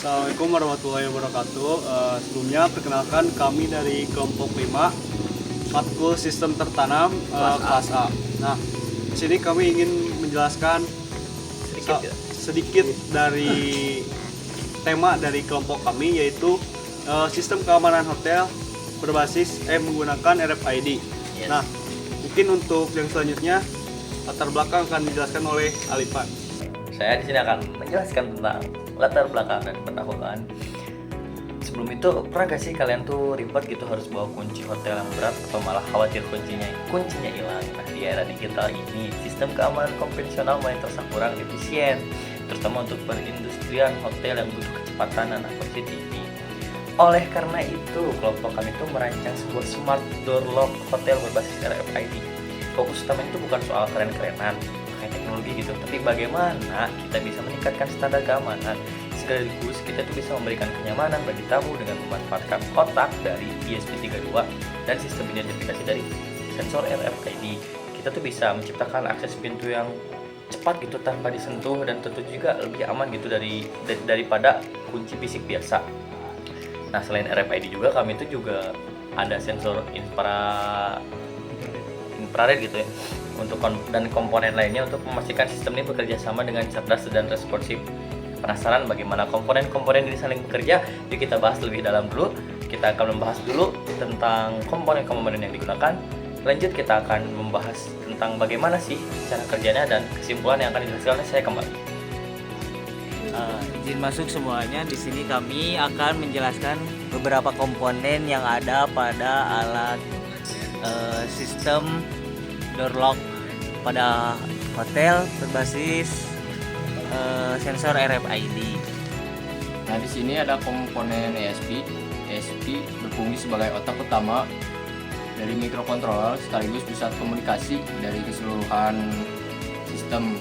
Assalamualaikum warahmatullahi wabarakatuh. Sebelumnya perkenalkan kami dari kelompok 5 matkul sistem tertanam kelas A. Nah, di sini kami ingin menjelaskan sedikit dari tema dari kelompok kami, yaitu sistem keamanan hotel berbasis menggunakan RFID. Yes. Nah, mungkin untuk yang selanjutnya latar belakang akan dijelaskan oleh Alifan. Saya di sini akan menjelaskan tentang latar belakang dan pengetahuan. Sebelum itu, pernah gak sih kalian tuh ribet gitu harus bawa kunci hotel yang berat atau malah khawatir kuncinya hilang? Nah, di era digital ini, sistem keamanan konvensional mulai terasa kurang efisien, terutama untuk perindustrian hotel yang butuh kecepatan dan akurasi tinggi. Oleh karena itu, kelompok kami itu merancang sebuah smart door lock hotel berbasis RFID. Fokus utamanya itu bukan soal keren-kerenan, pakai teknologi gitu, tapi bagaimana kita bisa meningkatkan standar keamanan. Sekaligus kita tuh bisa memberikan kenyamanan bagi tamu dengan memanfaatkan kotak dari ESP32 dan sistem identifikasi dari sensor RFID. Kita tuh bisa menciptakan akses pintu yang cepat gitu tanpa disentuh, dan tentu juga lebih aman gitu daripada kunci fisik biasa. Nah, selain RFID juga kami itu juga ada sensor infrared gitu ya untuk dan komponen lainnya untuk memastikan sistem ini bekerja sama dengan cerdas dan responsif. Penasaran bagaimana komponen-komponen ini saling bekerja? Yuk kita bahas lebih dalam dulu. Kita akan membahas dulu tentang komponen-komponen yang digunakan. Lanjut kita akan membahas tentang bagaimana sih cara kerjanya dan kesimpulan yang akan dijelaskan oleh saya kembali. Izin masuk semuanya. Di sini kami akan menjelaskan beberapa komponen yang ada pada alat sistem door lock pada hotel berbasis sensor RFID. Nah, di sini ada komponen ESP. ESP berfungsi sebagai otak utama dari microcontroller sekaligus pusat komunikasi dari keseluruhan sistem.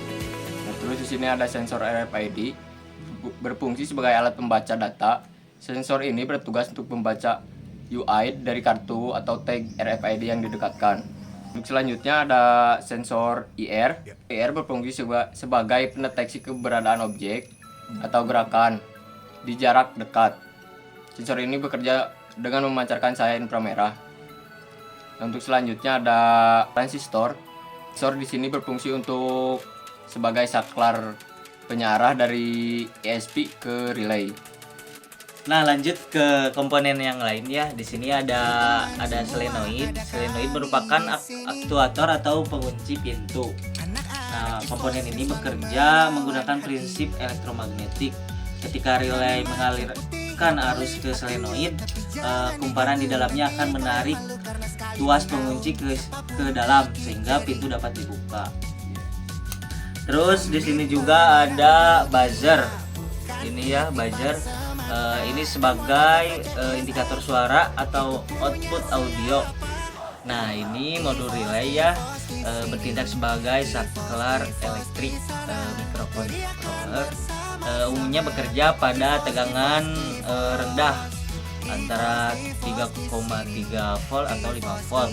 Nah, terus di sini ada sensor RFID berfungsi sebagai alat pembaca data. Sensor ini bertugas untuk membaca UI dari kartu atau tag RFID yang didekatkan. Untuk selanjutnya ada sensor IR. IR berfungsi sebagai pendeteksi keberadaan objek atau gerakan di jarak dekat. Sensor ini bekerja dengan memancarkan cahaya inframerah. Untuk selanjutnya ada transistor. Transistor di sini berfungsi untuk sebagai saklar penyiar dari ESP ke relay. Nah, lanjut ke komponen yang lain ya. Di sini ada solenoid. Solenoid merupakan aktuator atau pengunci pintu. Nah, komponen ini bekerja menggunakan prinsip elektromagnetik. Ketika relay mengalirkan arus ke solenoid, kumparan di dalamnya akan menarik tuas pengunci ke dalam sehingga pintu dapat dibuka. Terus di sini juga ada buzzer. Ini ya buzzer. Ini sebagai indikator suara atau output audio. Nah, ini modul relay ya, bertindak sebagai saklar elektrik. Microcontroller umumnya bekerja pada tegangan rendah antara 3,3 volt atau 5 volt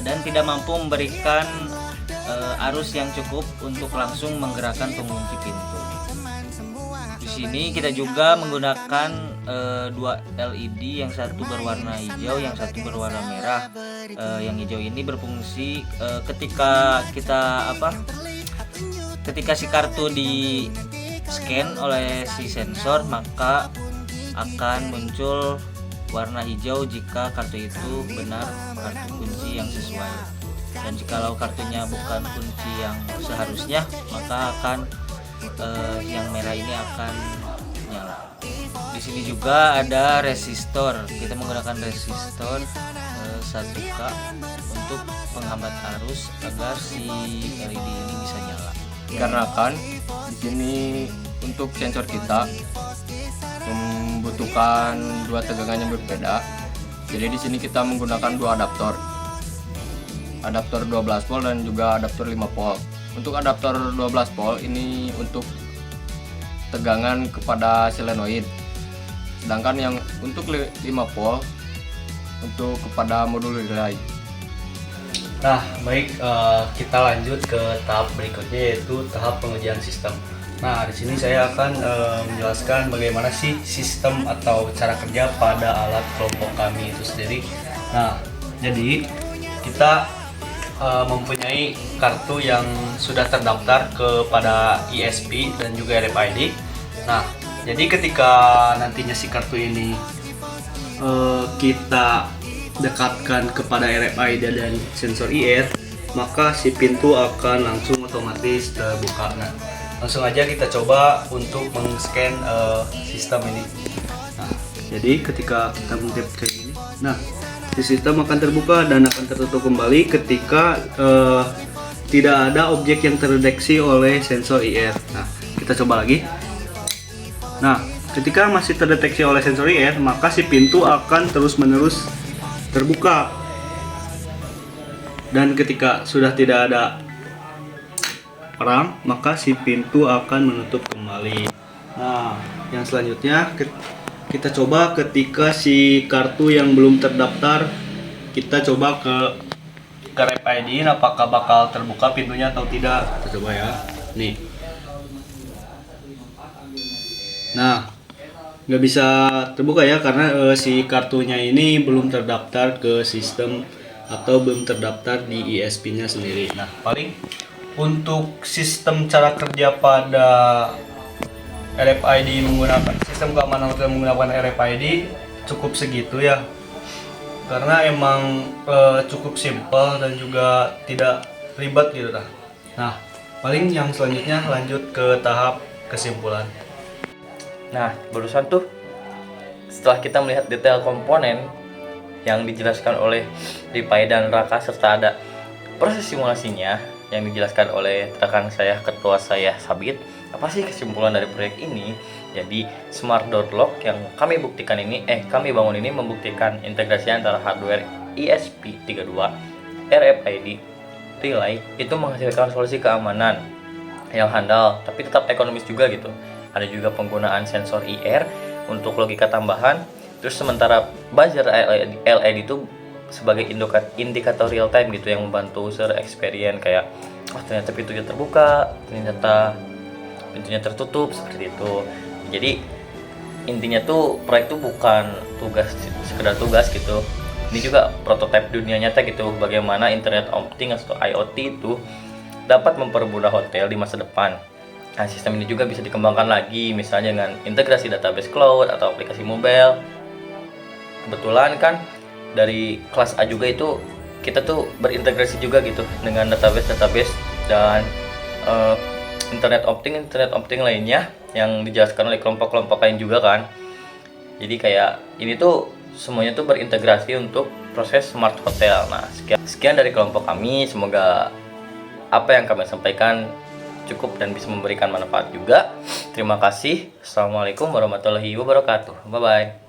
dan tidak mampu memberikan arus yang cukup untuk langsung menggerakkan pengunci pintu. Di sini kita juga menggunakan dua LED, yang satu berwarna hijau, yang satu berwarna merah. Yang hijau ini berfungsi ketika si kartu di scan oleh si sensor, maka akan muncul warna hijau jika kartu itu benar kartu kunci yang sesuai. Dan jikalau kartunya bukan kunci yang seharusnya, maka akan yang merah ini akan nyala. Di sini juga ada resistor. Kita menggunakan resistor 1K untuk penghambat arus agar si LED ini bisa nyala. Dikarenakan di sini untuk sensor kita membutuhkan dua tegangan yang berbeda. Jadi di sini kita menggunakan dua adaptor. Adaptor 12 volt dan juga adaptor 5 volt. Untuk adaptor 12 volt ini untuk tegangan kepada solenoid. Sedangkan yang untuk 5 volt untuk kepada modul relay. Nah, baik, kita lanjut ke tahap berikutnya, yaitu tahap pengujian sistem. Nah, di sini saya akan menjelaskan bagaimana sih sistem atau cara kerja pada alat kelompok kami itu sendiri. Nah, jadi kita mempunyai kartu yang sudah terdaftar kepada ISP dan juga RFID. Nah, jadi ketika nantinya si kartu ini kita dekatkan kepada RFID dan sensor IR, maka si pintu akan langsung otomatis terbuka. Nah, langsung aja kita coba untuk men-scan sistem ini. Nah, jadi ketika kita men-tap kayak gini, nah, si sistem akan terbuka dan akan tertutup kembali ketika tidak ada objek yang terdeteksi oleh sensor IR. Nah, kita coba lagi. Nah, ketika masih terdeteksi oleh sensor IR, maka si pintu akan terus-menerus terbuka. Dan ketika sudah tidak ada orang, maka si pintu akan menutup kembali. Nah, yang selanjutnya kita coba ketika si kartu yang belum terdaftar, kita coba ke RFID, apakah bakal terbuka pintunya atau tidak. Kita coba ya. Nih. Nah, nggak bisa terbuka ya karena si kartunya ini belum terdaftar ke sistem atau belum terdaftar di ISP-nya sendiri. Nah, paling untuk sistem cara kerja pada RFID menggunakan sistem keamanan hotel menggunakan RFID cukup segitu ya, karena emang cukup simpel dan juga tidak ribet gitu lah. Nah, paling yang selanjutnya lanjut ke tahap kesimpulan. Nah, barusan tuh setelah kita melihat detail komponen yang dijelaskan oleh Ripai dan Raka serta ada proses simulasinya yang dijelaskan oleh rekan saya, ketua saya Sabit. Apa sih kesimpulan dari proyek ini? Jadi smart door lock yang kami buktikan ini, kami bangun ini membuktikan integrasi antara hardware ESP32, RFID, relay itu menghasilkan solusi keamanan yang handal tapi tetap ekonomis juga gitu. Ada juga penggunaan sensor IR untuk logika tambahan. Terus sementara buzzer LED itu sebagai indikator real time gitu yang membantu user experience kayak ternyata pintunya terbuka, ternyata pintunya tertutup seperti itu. Jadi intinya tuh proyek tuh bukan sekedar tugas gitu. Ini juga prototipe dunia nyata gitu bagaimana internet of things atau IoT itu dapat mempermudah hotel di masa depan. Nah, sistem ini juga bisa dikembangkan lagi misalnya dengan integrasi database cloud atau aplikasi mobile. Kebetulan kan dari kelas A juga itu kita tuh berintegrasi juga gitu dengan database dan internet of things lainnya yang dijelaskan oleh kelompok-kelompok lain juga kan. Jadi kayak ini tuh semuanya tuh berintegrasi untuk proses smart hotel. Nah, sekian dari kelompok kami, semoga apa yang kami sampaikan cukup dan bisa memberikan manfaat juga. Terima kasih. Assalamualaikum warahmatullahi wabarakatuh. Bye bye.